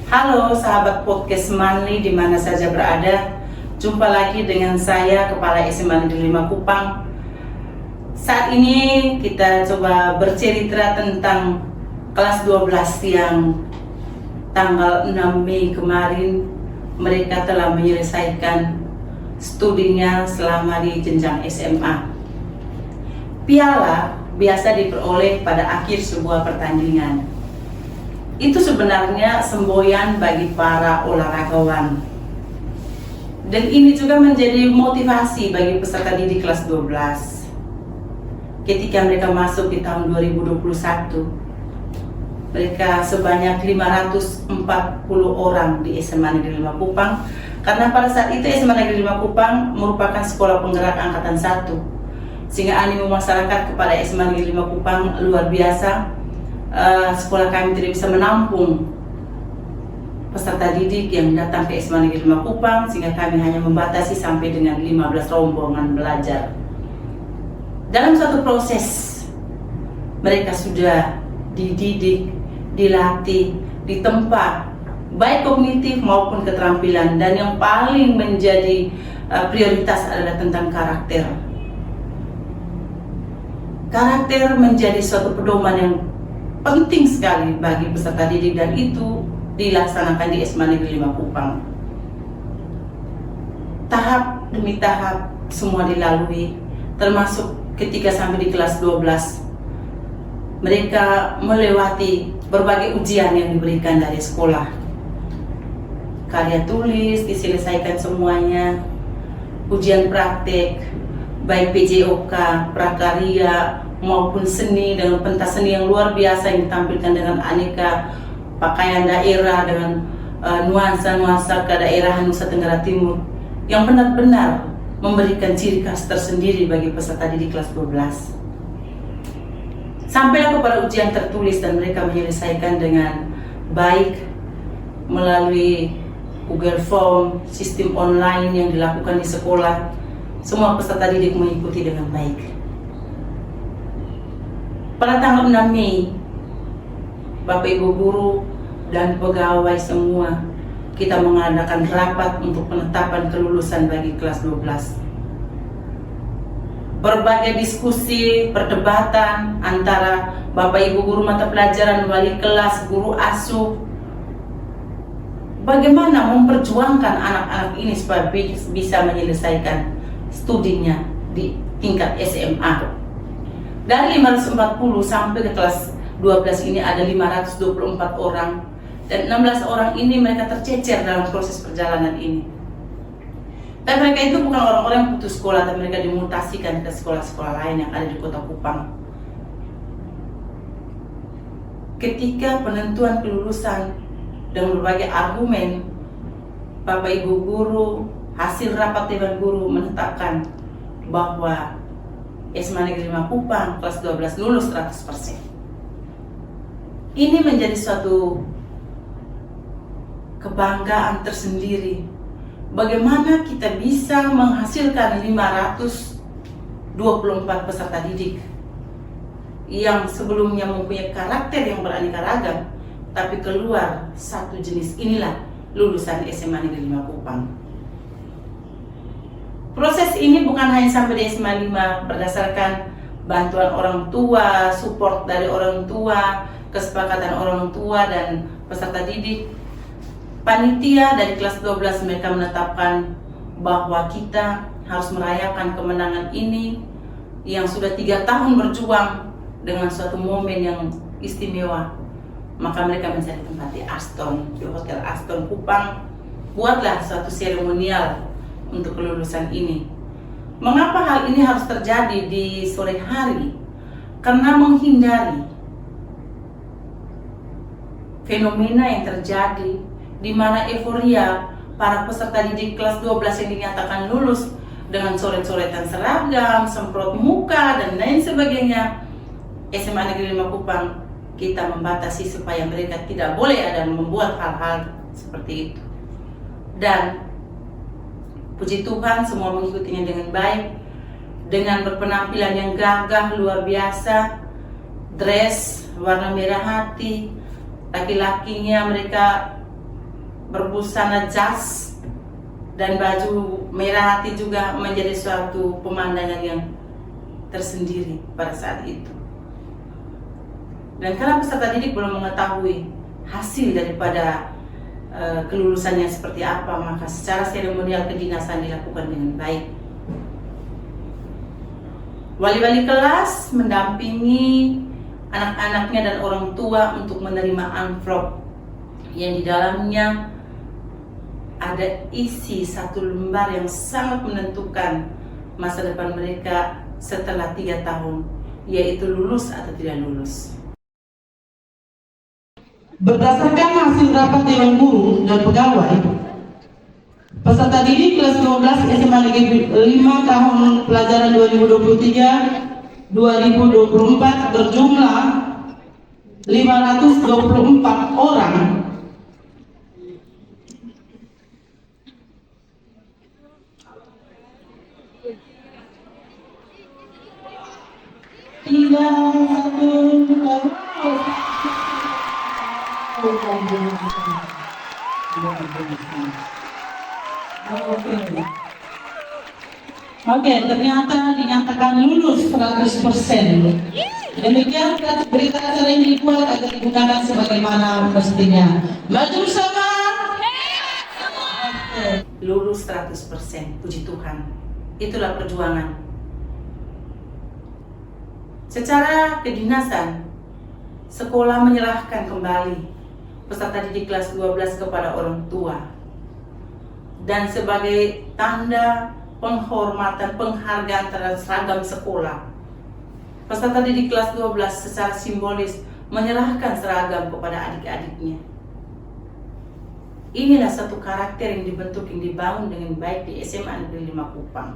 Halo sahabat podcast Manli di mana saja berada. Jumpa lagi dengan saya Kepala SMA Negeri 5 Kupang. Saat ini kita coba bercerita tentang kelas 12 yang tanggal 6 Mei kemarin mereka telah menyelesaikan studinya selama di jenjang SMA. Piala biasa diperoleh pada akhir sebuah pertandingan. Itu sebenarnya semboyan bagi para olahragawan. Dan ini juga menjadi motivasi bagi peserta didik kelas 12. Ketika mereka masuk di tahun 2021, mereka sebanyak 540 orang di SMA Negeri 5 Kupang. Karena pada saat itu SMA Negeri 5 Kupang merupakan sekolah penggerak angkatan 1. Sehingga animo masyarakat kepada SMA Negeri 5 Kupang luar biasa. Sekolah kami tidak bisa menampung peserta didik yang datang ke SMA Negeri 5 Kupang, sehingga kami hanya membatasi sampai dengan 15 rombongan belajar. Dalam suatu proses mereka sudah dididik, dilatih, ditempa baik kognitif maupun keterampilan, dan yang paling menjadi prioritas adalah tentang karakter. Karakter menjadi suatu pedoman yang penting sekali bagi peserta didik, dan itu dilaksanakan di SMA Negeri 5 Kupang. Tahap demi tahap semua dilalui, termasuk ketika sampai di kelas 12 mereka melewati berbagai ujian yang diberikan dari sekolah. Karya tulis diselesaikan semuanya, ujian praktek baik PJOK, prakarya maupun seni dengan pentas seni yang luar biasa yang ditampilkan dengan aneka pakaian daerah dengan nuansa-nuansa kedaerahan Nusa Tenggara Timur yang benar-benar memberikan ciri khas tersendiri bagi peserta didik kelas 12. Sampailah kepada ujian tertulis dan mereka menyelesaikan dengan baik melalui Google Form, sistem online yang dilakukan di sekolah. Semua peserta didik mengikuti dengan baik. Pada tanggal 6 Mei, Bapak Ibu guru dan pegawai semua, kita mengadakan rapat untuk penetapan kelulusan bagi kelas 12. Berbagai diskusi, perdebatan antara Bapak Ibu guru mata pelajaran, wali kelas, guru asuh, bagaimana memperjuangkan anak-anak ini supaya bisa menyelesaikan studinya di tingkat SMA. Dari 540 sampai ke kelas 12 ini ada 524 orang, dan 16 orang ini mereka tercecer dalam proses perjalanan ini. Dan mereka itu bukan orang-orang yang putus sekolah, tapi mereka dimutasikan ke sekolah-sekolah lain yang ada di Kota Kupang. Ketika penentuan kelulusan dengan berbagai argumen, Bapak Ibu guru, hasil rapat dewan guru menetapkan bahwa SMA Negeri 5 Kupang kelas 12 lulus 100%. Ini menjadi suatu kebanggaan tersendiri. Bagaimana kita bisa menghasilkan 524 peserta didik yang sebelumnya mempunyai karakter yang beraneka ragam, tapi keluar satu jenis. Inilah lulusan SMA Negeri 5 Kupang. Proses ini bukan hanya sampai di SMA 5 berdasarkan bantuan orang tua, support dari orang tua, kesepakatan orang tua dan peserta didik. Panitia dari kelas 12 mereka menetapkan bahwa kita harus merayakan kemenangan ini yang sudah 3 tahun berjuang dengan suatu momen yang istimewa. Maka mereka mencari tempat di Aston, di Hotel Aston Kupang. Buatlah suatu seremonial untuk kelulusan ini. Mengapa hal ini harus terjadi di sore hari? Karena menghindari fenomena yang terjadi di mana euforia para peserta didik kelas 12 yang dinyatakan lulus dengan coret-coretan seragam, semprot muka dan lain sebagainya. SMA Negeri 5 Kupang kita membatasi supaya mereka tidak boleh ada membuat hal-hal seperti itu. Dan puji Tuhan semua mengikutinya dengan baik, dengan berpenampilan yang gagah luar biasa, dress warna merah hati, laki-lakinya mereka berbusana jas dan baju merah hati juga menjadi suatu pemandangan yang tersendiri pada saat itu. Dan karena peserta didik belum mengetahui hasil daripada kelulusannya seperti apa, maka secara seremonial kedinasan dilakukan dengan baik. Wali-wali kelas mendampingi anak-anaknya dan orang tua untuk menerima amplop yang di dalamnya ada isi satu lembar yang sangat menentukan masa depan mereka setelah 3 tahun, yaitu lulus atau tidak lulus. Berdasarkan hasil rapat Dewan Guru dan Pegawai, peserta didik kelas 12 SMA Negeri 5 tahun pelajaran 2023-2024 berjumlah 524 orang. Oke, ternyata dinyatakan lulus 100%. Demikian berita acara yang dibuat agar digunakan sebagaimana mestinya. Maju sama. Lulus 100%, puji Tuhan. Itulah perjuangan. Secara kedinasan, sekolah menyerahkan kembali peserta didik kelas 12 kepada orang tua. Dan sebagai tanda penghormatan, penghargaan terhadap seragam sekolah, peserta didik kelas 12 secara simbolis menyerahkan seragam kepada adik-adiknya. Inilah satu karakter yang dibentuk, yang dibangun dengan baik di SMA Negeri 5 Kupang.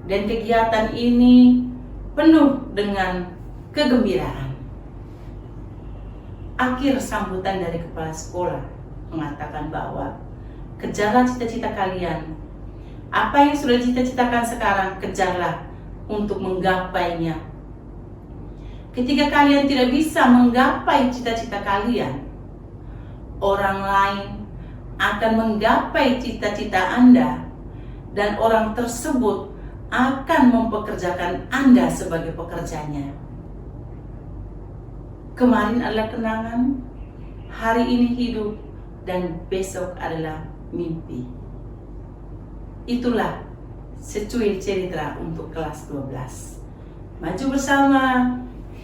Dan kegiatan ini penuh dengan kegembiraan. Akhir sambutan dari kepala sekolah mengatakan bahwa kejarlah cita-cita kalian. Apa yang sudah cita-citakan sekarang, kejarlah untuk menggapainya. Ketika kalian tidak bisa menggapai cita-cita kalian, orang lain akan menggapai cita-cita Anda, dan orang tersebut akan mempekerjakan Anda sebagai pekerjanya. Kemarin adalah kenangan, hari ini hidup, dan besok adalah mimpi. Itulah secuil cerita untuk kelas 12. Maju bersama,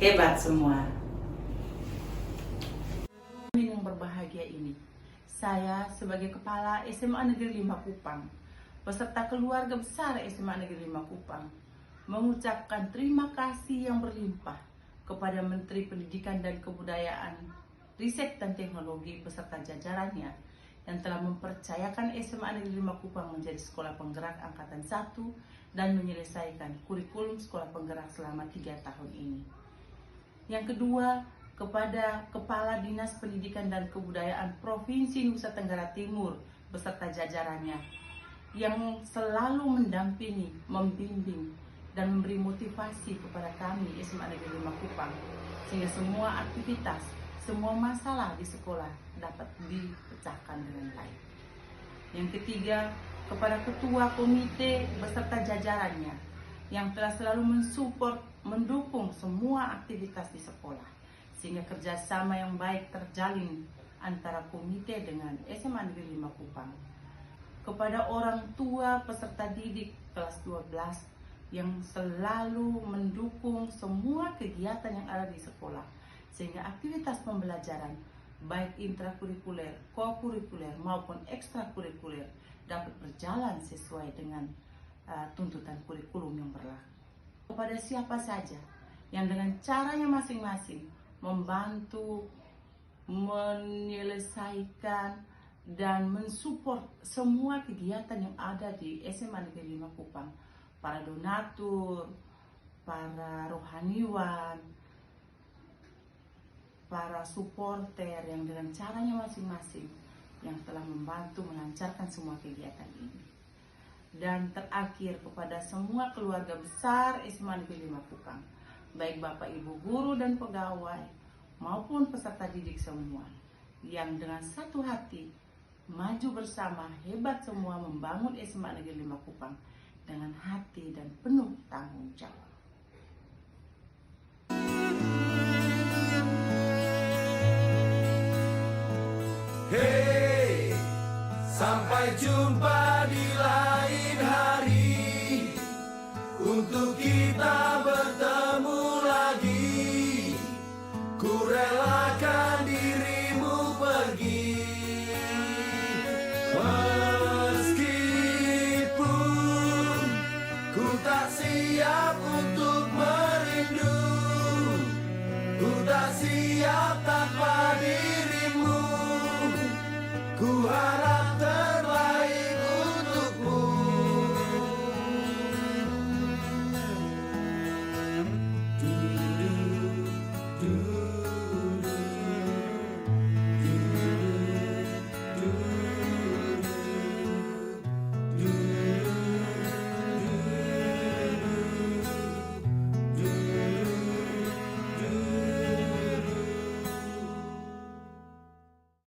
hebat semua. Yang berbahagia ini, saya sebagai Kepala SMA Negeri 5 Kupang, beserta keluarga besar SMA Negeri 5 Kupang, mengucapkan terima kasih yang berlimpah kepada Menteri Pendidikan dan Kebudayaan, Riset dan Teknologi beserta jajarannya yang telah mempercayakan SMA Negeri 5 Kupang menjadi sekolah penggerak angkatan 1 dan menyelesaikan kurikulum sekolah penggerak selama 3 tahun ini. Yang kedua, kepada Kepala Dinas Pendidikan dan Kebudayaan Provinsi Nusa Tenggara Timur beserta jajarannya yang selalu mendampingi, membimbing, dan memberi motivasi kepada kami SMA Negeri 5 Kupang sehingga semua aktivitas, semua masalah di sekolah dapat dipecahkan dengan baik. Yang ketiga, kepada Ketua Komite beserta jajarannya yang telah selalu mensupport, mendukung semua aktivitas di sekolah sehingga kerjasama yang baik terjalin antara komite dengan SMA Negeri 5 Kupang. Kepada orang tua peserta didik kelas 12 yang selalu mendukung semua kegiatan yang ada di sekolah sehingga aktivitas pembelajaran baik intrakurikuler, kokurikuler maupun ekstrakurikuler dapat berjalan sesuai dengan tuntutan kurikulum yang berlaku. Kepada siapa saja yang dengan caranya masing-masing membantu menyelesaikan dan mensupport semua kegiatan yang ada di SMA Negeri 5 Kupang, para donatur, para rohaniwan, para supporter yang dengan caranya masing-masing yang telah membantu melancarkan semua kegiatan ini. Dan terakhir kepada semua keluarga besar SMA Negeri 5 Kupang, baik Bapak Ibu guru dan pegawai maupun peserta didik semua yang dengan satu hati maju bersama hebat semua membangun SMA Negeri 5 Kupang dengan hati dan penuh tanggung jawab. Hey, sampai jumpa di lain hari untuk kita bertemu lagi. Ku relakan dirimu pergi, meskipun ku tak siap untuk merindu, ku tak siap.